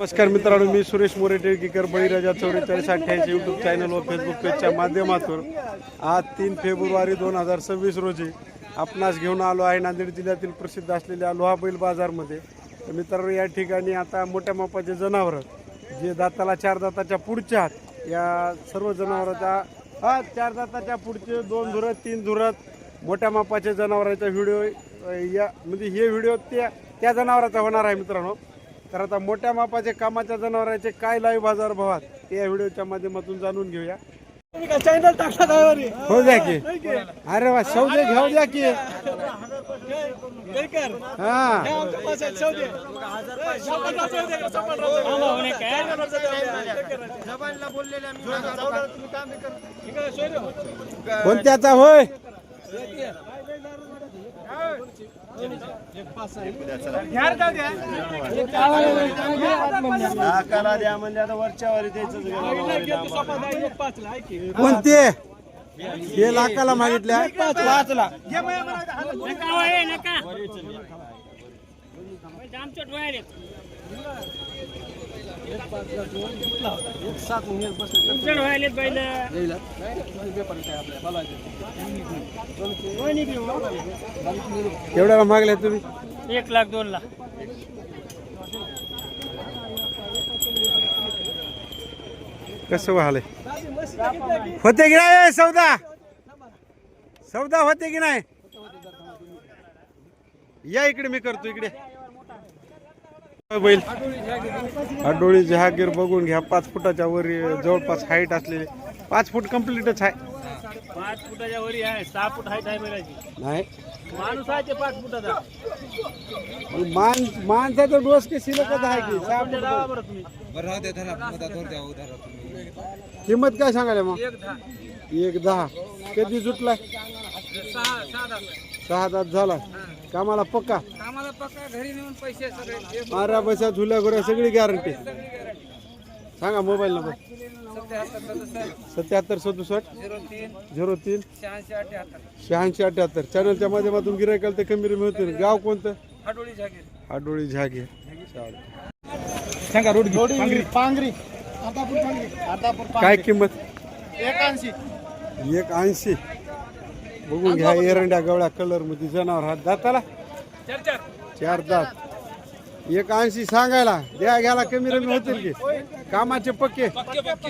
नमस्कार मित्रांनो, मी सुरेश मोरे टेळकीकर बळीराजा 4488 YouTube channel व फेसबुक पेजच्या माध्यमातून आज 3 फेब्रुवारी 2026 रोजी आपणास घेऊन आलो आहे नांदेड जिल्ह्यातील प्रसिद्ध असलेल्या लोहा बैल बाजारमध्ये. तर मित्रांनो, या ठिकाणी आता मोठ्या मापाचे जनावरं जे दाताला 4 दाताच्या पुढच्या आहेत या सर्व जनावरांचा 4 दाताच्या पुढचे 2 धुरत 3 धुरत मोठ्या मापाच्या जनावरांचा व्हिडिओ या म्हणजे हे व्हिडिओ त्या जनावरांचा होणार आहे मित्रांनो. तर आता मोठ्या मापाचे कामाच्या जनावरांचे काय लाईव्ह बाजार भावात ते या व्हिडिओच्या माध्यमातून जाणून घेऊया. चॅनल टाकला हो द्या की, अरे वा, सौदे घेऊ द्या की. हा कोणत्याचा होय? लाखाला द्या म्हणजे आता वरच्यावर द्यायचं. कोणते हे लाखाला मागितल्या? 5 लाख. एवढ्याला मागल्या तुम्ही? 1 लाख 2 लाख. कसं व्हायलंय? होते की नाही सौदा? सौदा होते की नाही? या इकडे, मी करतो इकडे. बैल आडोळी जहागीर बघून घ्या. 5 फुटाच्या वर जवळपास हाईट असलेले. 5 फूट कम्प्लीटच आहे. 5 फुटाच्या वरी आहे. 6 फूट हाईट आहे बैलाची. नाही माणूस आहे ते 5 फुटाचा. माणसाचा डोस के शिलकच आहे की 6 फूट. बरं तुम्ही किंमत काय सांगायला मग? 1.10. 1.10. कधी जुटलाय? 6 दात झाला. कामाला पक्का? कामाला पक्का. घरी नेऊन पैसे सगळे. मारा बसा झुल्या घुऱ्या सगळी गॅरंटी. सांगा मोबाईल नंबर. 77 67 03 86 78. चॅनलच्या माध्यमातून गिरायकाला ते कमी होते. गाव कोणतं? आडोळी झागीर. सांगा रोड पांगरी. काय किंमत? 81. 1.80. बघून घ्या. एरंड्या गवळ्या कलर मध्ये जनावर हात. दाताला 4 दात. 1.80 सांगायला. द्या घ्यायला कमी रमी होतील की. कामाचे पक्के.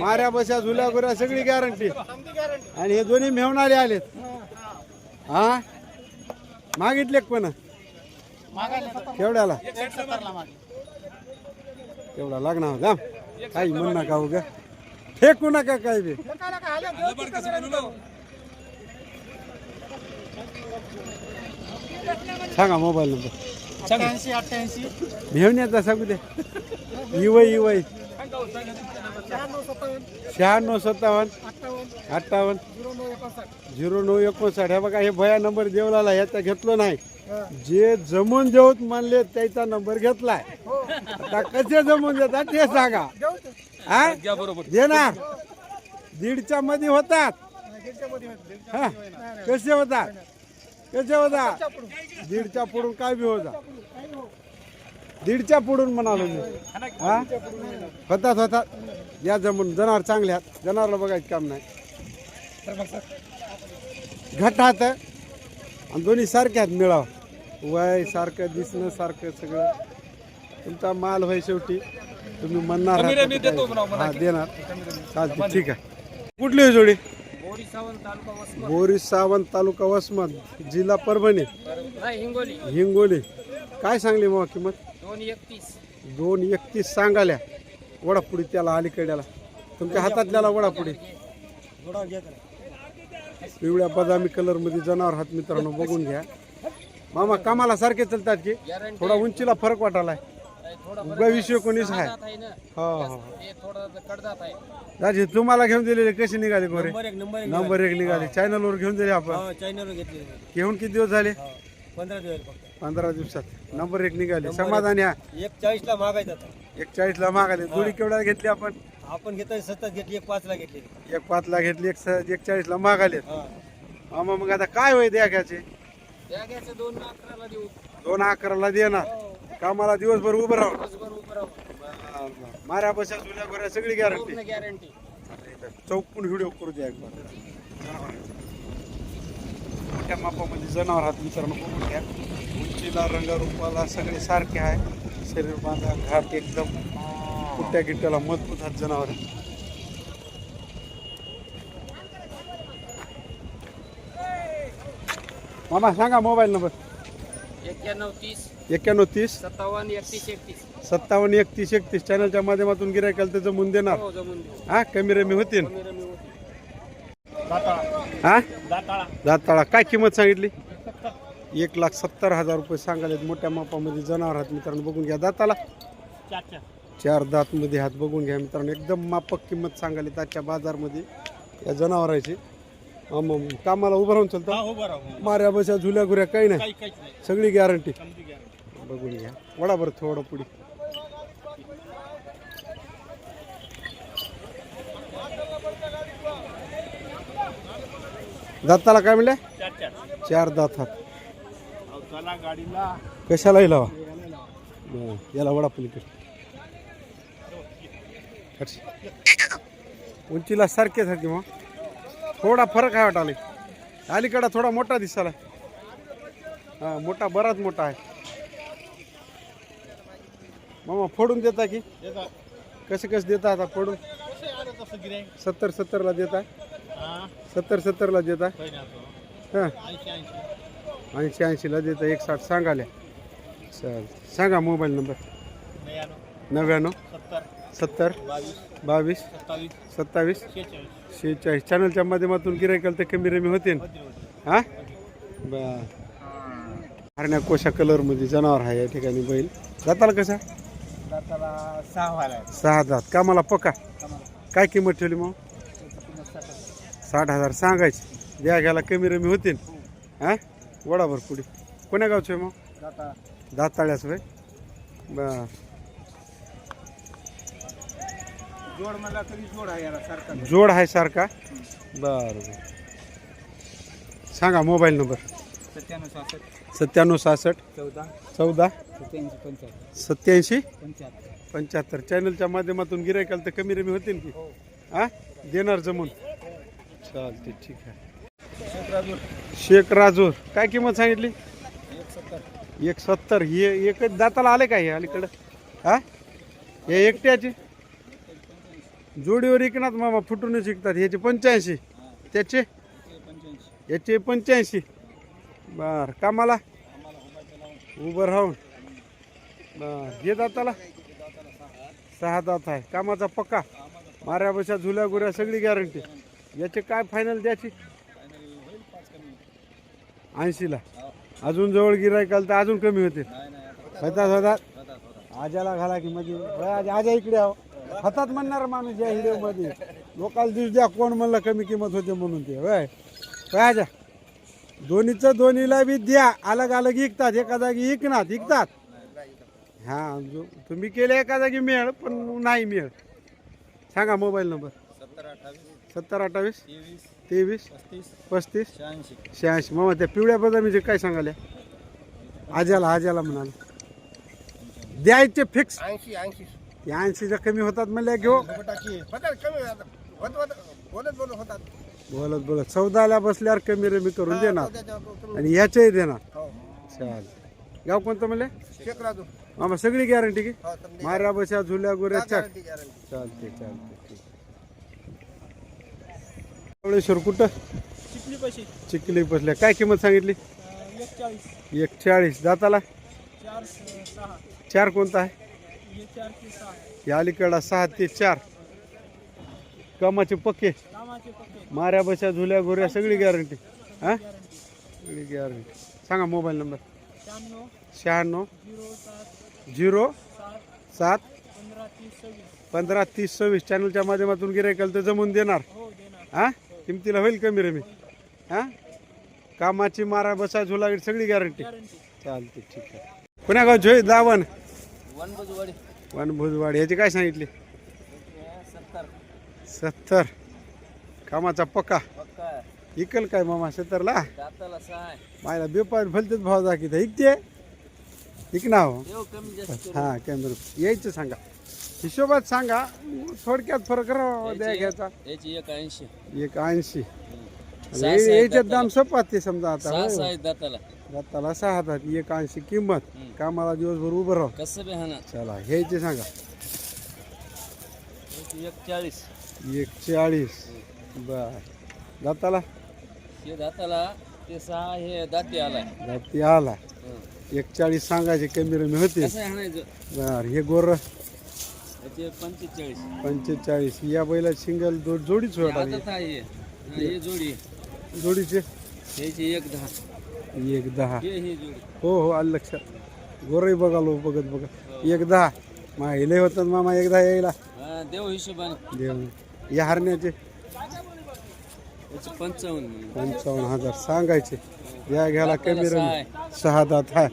माऱ्या बसा झुल्या गुऱ्या सगळी गॅरंटी. आणि हे दोन्ही मेहून आलेत. हा मागितले पण केवढ्याला? तेवढा लागणार जा. काही म्हण नका हो ग, फेकू नका काय बी. सांगा मोबाईल नंबर. 88 घेऊन सांगू दे. इवय 96 57 58 0959. हे बघा, हे भया नंबर देवला याचा घेतलो नाही. जे जमून देऊत म्हणले त्याचा नंबर घेतलाय. आता कसे जमून देतात ते सांगा. हा देणार. 1.5च्या मध्ये होतात. हा कसे होतात? 1.5च्या पुढून काय बी होता. 1.5च्या पुढून म्हणालो मी. हा होतात. या जमून. जनावर चांगले आहेत. जनावरला बघायचं काम नाही. घटात आणि दोन्ही सारख्यात मिळावं. वय सारखं, दिसणं सारखं, सगळं तुमचा माल होय. शेवटी तुम्ही म्हणणार हा देणार. चालते, ठीक आहे. कुठली आहे जोडी? बोरी सावंत, तालुका वसमत, जिल्हा परभणी, हिंगोली. काय सांगली मग किंमत? 2.31 सांगाल्या. वडापुडी त्याला अलीकड्याला तुमच्या हातातल्याला वडापुडी. पिवळ्या बदामी कलर मध्ये जनावर हात मित्रांनो बघून घ्या. मामा कामाला सारखे चालतात की? थोडा उंचीला फरक वाटायलाय. 20-19 आहे. हो. दाजी तुम्हाला घेऊन दिलेले कसे निघाले गोरे? नंबर 1 निघाले. चॅनलवर घेऊन दिले आपण. घेऊन किती दिवस झाले? 15 दिवसात नंबर 1 निघाले. समाधान. या 41 ला मागायचा. 41 ला मागाले. जोडी केवढ्या घेतली आपण? आपण घेतोय 70 घेतली. 1.5 ला घेतली. 1.5 ला घेतली. 41 ला मागाले. मामा मग आता काय होय द्याग्याचे? 2.11 ला देऊ. 2.11 ला देणार. कामाला दिवसभर उभं राहू. माऱ्या बशा जुल्या गोऱ्या सगळी गॅरंटी गॅरंटी. चौकून व्हिडिओ करू द्या एक बार. मोठ्या मापामध्ये जनावर हात मित्रांनो बघून घ्या. उंचीला रंगारूपाला सगळे सारखे आहे. शरीर बांधा घाट एकदम कुट्या गिट्ट्याला मजबूत हात जनावर आहे. मामा सांगा मोबाईल नंबर. 9130 9130 57 31 31. 57 31 31. चॅनलच्या माध्यमातून गिरायकाला त्याचं मून देणार. हो जमून देऊ. हा कमी रमी होतील. कमी रमी होती. हा दाताळा दाताळा काय किंमत सांगितली? 1,70,000 रुपये सांगायला. मोठ्या मापामध्ये जनावर हात मित्रांनो बघून घ्या. दाताला 4 दात मध्ये हात बघून घ्या मित्रांनो. एकदम मापक किंमत सांगायला आजच्या बाजारमध्ये या जनावरांची. कामाला उभं राहून चालतं. माऱ्या बशा झुल्या घुऱ्या काही नाही, सगळी गॅरंटी. बघून घ्या. वडा बरं थोडं पुढे. दाताला काय म्हणले? 4 दात हात. गाडीला कशालाही लावा. याला वडा पलीकडे. उंचीला सारखे सारखे मग थोडा फरक आहे वाटाले. अलीकडा थोडा मोठा दिसाला. हा मोठा बराच मोठा आहे. मामा फोडून देता की कसे कसे देता? आता फोडून 70 ला देता. 70 ला देता. हां 80 ला देता. 160 सांगाले. चल सांगा मोबाईल नंबर. 99 70 22 27 46. चॅनलच्या माध्यमातून गिरायकाल तर कमी रमी होते. हा बर. हरण्या कोशा कलर मध्ये जनावर आहे या ठिकाणी बैल. दाताला कसा? 6 दात. कामाला पक्का. काय किंमत ठेवली मग? 60,000 सांगायची. द्या घ्यायला कमी रमी होतील. हा वडाभर पुढे. कोण्या गावचं आहे मग? दाताळ्याच होय. बर. जोड आहे सारखा. बर सांगा मोबाईल नंबर. 97 66 14 87 75. चॅनलच्या माध्यमातून गिरायकाल तर कमी रमी होतील की? हा देणार जमून. चालते ठीक आहे. शेख राजूर काय किंमत सांगितली? 170. हे एकच दाताला आले का हे अलीकडं? हा हे एकट्याची जोडीवर इकनात मामा फुटूनच विकतात. ह्याचे 85. त्याचे याचे 85. बर. कामाला उभं राहून. बर. हे दाताला 6 दात आहे. कामाचा पक्का. माऱ्या बशा झुल्या गुऱ्या सगळी गॅरंटी. याचे काय फायनल द्यायची? 80 ला. अजून जवळ गिरायकाल तर अजून कमी होते. होतात आजाला घाला की मध्ये आजा इकडे आहो. हातात म्हणणार माणूस या हिरो मध्ये. लोकांना दिवस द्या कोण म्हणलं कमी किंमत होते म्हणून ते वय आजा. दोन्हीचं दोन्हीला बी द्या. अलग अलग विकतात. एका जागी विकतात. हा तुम्ही केले एका जागी मिळ पण नाही मिळ. सांगा मोबाईल नंबर. 70 28 23 35 86. मामा त्या पिवळ्या बदामीचे काय सांगाले? आजाला म्हणाले द्यायचे फिक्स. 80 कमी होतात म्हणल्या घेऊ. बोलत 14ला बसल्यावर कमी रमी करून देणार आणि याच्याही देणार. चाल. गाव कोणतं म्हणले? मामा सगळी गॅरंटी की? माऱ्या बशा झुल्या गोऱ्या चालते. कवळेश्वर कुठं? चिखली बसल्या. काय किंमत सांगितली? 140. दाताला 4 कोणता आहे? या अलीकडा 6 ते 4. कामाचे पक्के. माऱ्या बशा झुल्या गोऱ्या सगळी गॅरंटी. हा सगळी गॅरंटी. सांगा मोबाईल नंबर. 96 07 15 30 26. चॅनलच्या माध्यमातून गिरायकाल तर जमून देणार. हा किमतीला होईल कमी रमी. हा कामाची मारा बसा झुला सगळी गॅरंटी. चालते ठीक आहे. पुण्या गाव जोई दावण वनभुजवाडी. ह्याची काय सांगितली? 70. कामाचा पक्का. इकल काय मामा 70 ला? मायला बेपार भलतेच भाव दाखवत इकते. इक ना हो. हा कॅमेरा यायचं सांगा. हिशोबात सांगा, थोडक्यात फरक राहा द्या घ्यायचा. याची 180. 180. सहा आहेत याच्यात दाताला. दाम सपात ते समजा आता 6 आहेत दाताला. दाताला 6 हातात 180 किंमत. कामाला दिवसभर उभं राहा. कसं बी हाना. चला ह्याचे सांगा. याची 140. 140. बर दाताला हे दाताला ते 6 हे दाती आलाय. दाती आला. 140 सांगायचे, कमी रमी होते. कसं आहे हाणायचं. बर हे गोर याचे 45. 45. या बैला सिंगल जोडीच हे होता. आदत आहे हे. हे जोडी. जोडीचे ह्याची 110. 110. ही जोडी. हो हो आलं लक्षात. गोरही बघालो बघत 110. माहिले होतात मामा एकदा यायला हा, देव हिशोबाने. देव. या हरण्याचे याचे 55. 55,000 सांगायचे. या घ्यायला कमी दाताला सहा रमी. आहे. 6 दात आहे.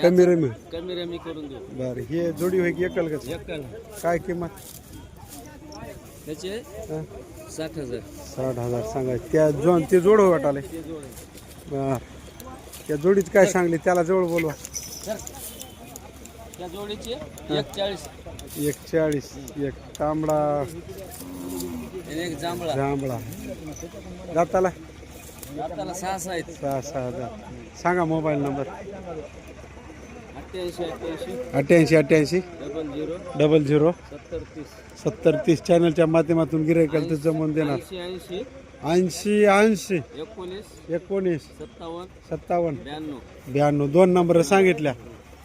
कमी रमी. कमी रमी करून देऊ. बर हे जोडी होई की एकल कसं एकल. काय किंमत? त्याचे हं? 60,000. 60,000 सांगायचे. त्या ते जोड हो वाटाले. ते जोड. बर त्या जोडीच काय सांगली त्याला जवळ बोलवा. त्या जोडीचे 140. 140. एक तांबडा आणि एक जांभळा. जांभळा. दाताला दाताला 6 आहेत. 6,000 सांगा. Mobile number 88 88 00 00 70 30. 70 30 चॅनलच्या माध्यमातून गिरायकाला ते जमवून देणार. 80 80 80 19 19 57 57 92. 92. 2 नंबर सांगितल्या.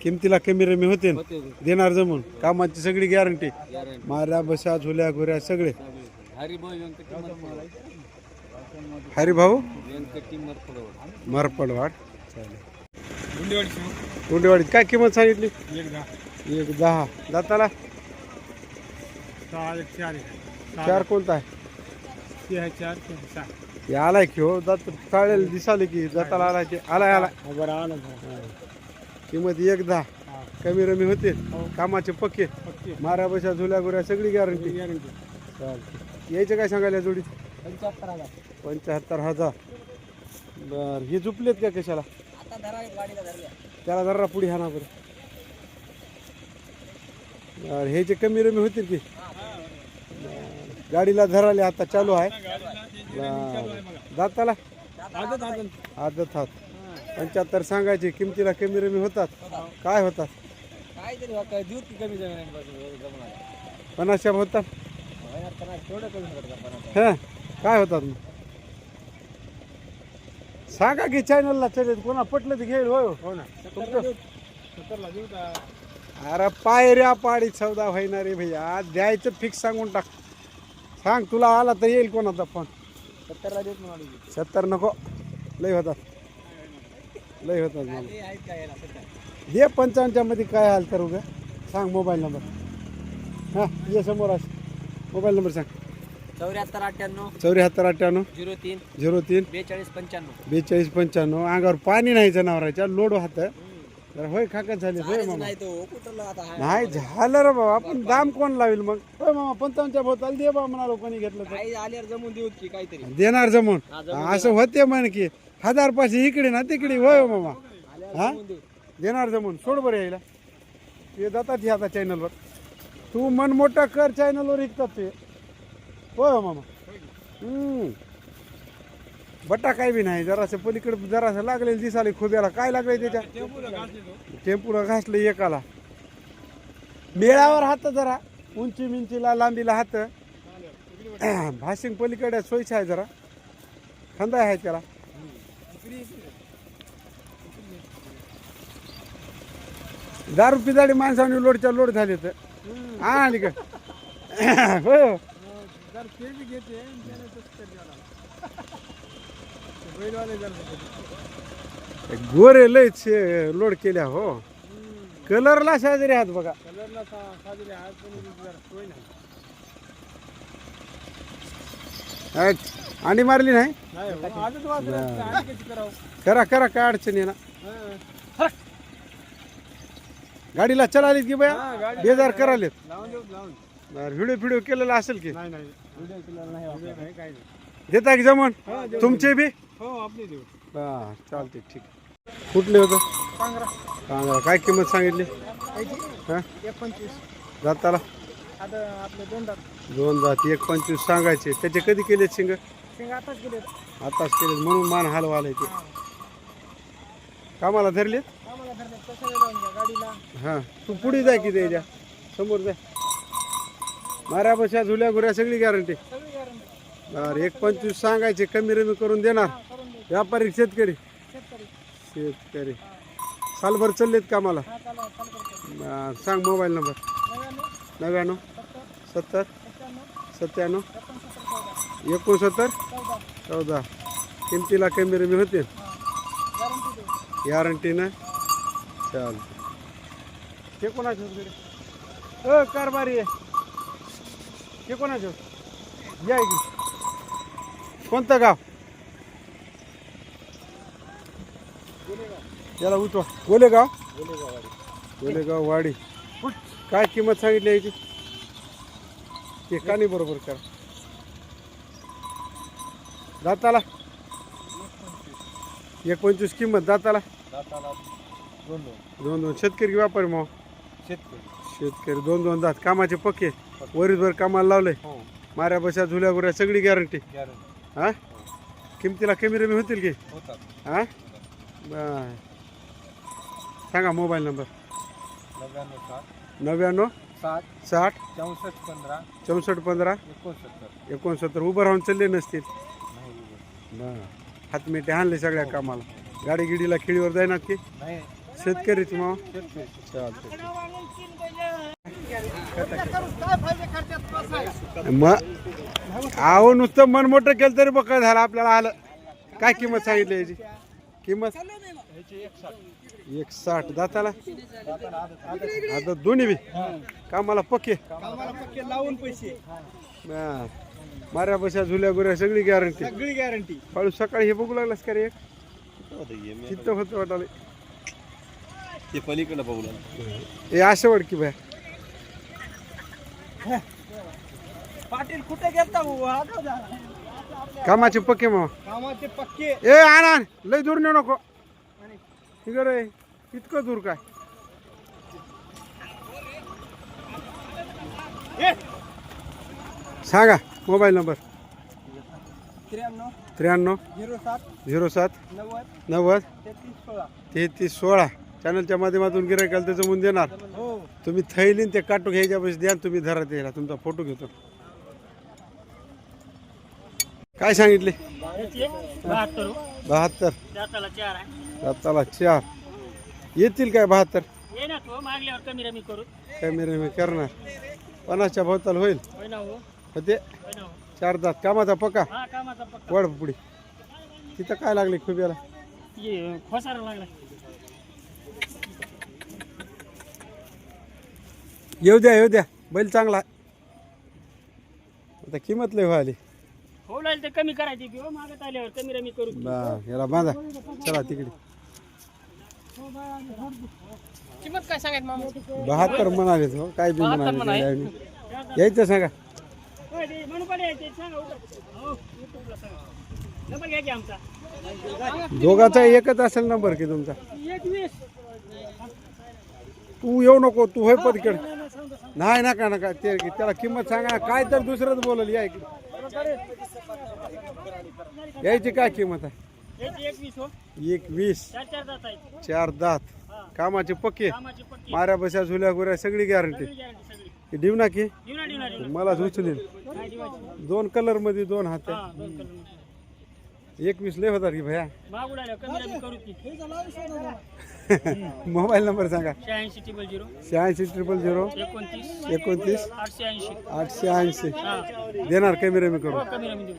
किमतीला कमी रमी होते न. होते देणार जमून. कामाची सगळी गॅरंटी. गॅरंटी. माऱ्या बशा झुल्या घुऱ्या सगळे. हरिभाऊ व्यंकटी मरपडवाड. हरिभाऊ व्यंकटी मरपडवाड. मरपडवाड. चालेल. गुंडेवाडीत काय किंमत सांगितली? 110. दाताला 4 कोणता आहे? हे आलाय की हो. दात चालेल दिसाले की दाताला आलाय की आलाय. किंमत 110. कमी रमी होते. कामाचे पक्के. माऱ्या बशा झुल्या गुऱ्या सगळी गॅरंटी. चालते. यायचे काय सांगायला जोडीत? 75,000. बर हे झुपलेत का कशाला? त्याला जरा पुढे हाना बरं. बर ह्याचे कमी रमी होतील की? गाडीला धराले आता चालू आहे. दाताला आदत हात. 75 सांगायचे. किमतीला कमी रमी होतात. काय होतात? 50 होतात. हा काय होतात मग? सांगा की चॅनलला चलेल. कोणा पटलं ते घेईल. हो ना. अरे पायऱ्या पाडी सौदा व्हायणारे भैया. द्यायचं फिक्स सांगून टाक. सांग तुला आला तर येईल कोणाचा फोन. 70 नको. लय होतात. लय होतात मला. दे 55 मध्ये काय हाल करू ग. सांग मोबाईल नंबर. हां ये समोर अस. मोबाईल नंबर सांग. 74 98 74 98 03 03 42 95. 42 95. अंगावर पाणी नाही जनावराच्या. लोड होत. तर होय खाकत झाले. होय मामा. नाही झालं रे बाबा. आपण दाम कोण लावेल मग? होय मामा 55 भोवताल दे बा म्हणालो कोणी घेतलं तर. आल्यावर जमून देऊ की काहीतरी. देणार जमून. असं होते म्हण की 1000 पाचशे इकडे ना तिकडे. होय मामा. हा देणार जमून. सोड बरं यायला. ते जातात आता चॅनलवर. तू मन मोठा कर. चॅनलवर ऐकतात ते. होय मामा. बटा काय बी नाही. जरासं पलीकडे जरासं लागलेलं दिसाले खोब्याला. काय लागलंय त्याच्या? टेम्पूला घासलं एकाला. मेळावर हात जरा उंची मिंचीला लांबीला हात. भाशिंग पलीकडे सोयीचं आहे जरा. खंदा आहे त्याला. दारू पिदाडी माणसाने लोडच्या लोड झाले तर आली का? हो गोरे लयच लोड केल्या. हो कलरला साजरे आहात बघा. अंडी मारली नाही. करा करा काय अडचण आहे ना. गाडीला चलालीत की बया बेजार करालेत. व्हिडिओ फिडिओ केलेला असेल की? देता की जमून तुमचे बी? हा चालते ठीक. कुठले होतं? कांगरा. काय किंमत सांगितली? हा 25. जाताला आता आपले 2 दात 2 दात 1.25 सांगायचे. त्याचे कधी केले शिंग? शेंग आताच गेले. आताच केले म्हणून मान हलवाले ते. कामाला धरले? आम्हाला धरले कशाला लावून घ्या गाडीला. हां तू पुढे जाय की द्या समोर जाय. माऱ्या बशा झुल्या गुऱ्या सगळी गॅरंटी. सगळी गॅरंटी. बरं 1.25 सांगायचे कमी रमी करून देणार. करून दे. व्यापारी शेतकरी? शेतकरी. शेतकरी. सालभर चाललेत कामाला? हा चालू करतो. बरं, सांग मोबाईल नंबर. 99 99 70 97 97 69 14. किमतीला कमी रमी होते गॅरंटी दे. गॅरंटीनं. चाल हे कोणाचं होतं? कारभारी आहे. हे कोणाचं? या इकडे. कोणतं गाव? याला उठवा. गोलेगाव. गोलेगाव वाडी. काय किंमत सांगितली याची? ते कानी बरोबर करा. दाताला 1.25 किंमत. दाताला 2 शेतकरी की व्यापारी मग? शेतकरी 2 दात. कामाचे पक्के वरीसभर कामाला लावले. माऱ्या बशा झुल्या गुऱ्या सगळी गॅरंटी. हा किमतीला कमी रमी होतील की? हा बर सांगा मोबाईल नंबर. 99 60 64 15 69. उभं राहून चालले नसतील. हातमिटे आणले सगळ्या कामाला. गाडी गिडीला खिळीवर जाईनात की? शेतकरीच मग. चालते मग आहो नुसतं मन मोठं केलं तरी बघ काय झालं आपल्याला आलं. काय किंमत सांगितली याची? किंमत 1.60. दाताला आता दोन्ही बी कामाला पक्के. कामाला पक्के लावून पैसे. माऱ्या बशा झुल्या गुऱ्या सगळी गॅरंटी. सगळी गॅरंटी. पाळू सकाळी हे बघू लागलास का रे? एक चित्त होतं वाटाले. ते पलीकडे बघू हे असं वड की बाय. पाटील कुठे गेलता कामाचे पक्के मग. कामाचे पक्के. ए आण लय दूर नेऊ नको. ठीक रे इतकं दूर काय? सांगा मोबाईल नंबर. 93 07 07 07 90 90 33 16. 33 16. चॅनलच्या माध्यमातून गिरायकाला त्याचं म्हणून देणार. हो तुम्ही थैलीन ते काटू घ्यायच्या पैसे द्या. तुम्ही धरा त्याला तुमचा फोटो घेतो. काय सांगितले? 72. दाताला 4 येतील काय? 72 कमी रमी करणार. 50च्या भोवताल होईल. होते 4 दात. कामाचा पक्का वड पुढे. तिथं काय लागले खुब्याला? येऊ द्या बैल चांगला. आता किंमत लय व्हायली. हो ते कमी करायची किंवा मागत आल्यावर कमी रमी करू. याला बांधा. चला तिकडे. किंमत काय सांगायचं मामा? 72 म्हणाले. हो काय बी म्हणाले. यायचं सांगा. दोघाचा एकच असेल नंबर की तुमचा? तू येऊ नको. तू होय पलीकडे. नाही नका ते त्याला किंमत सांगा. काय तर दुसरंच बोलल. या इकडे. यायची काय किंमत आहे? 21. 4 दात. कामाचे पक्के. माऱ्या बशा झुल्या गुऱ्या सगळी गॅरंटी. देऊ ना की मला उचलेल. 2 कलर मध्ये 2 हात. 21 लय होतात की भया. मोबाईल नंबर सांगा. 86 000 29 880. देणार कमी रमी करून.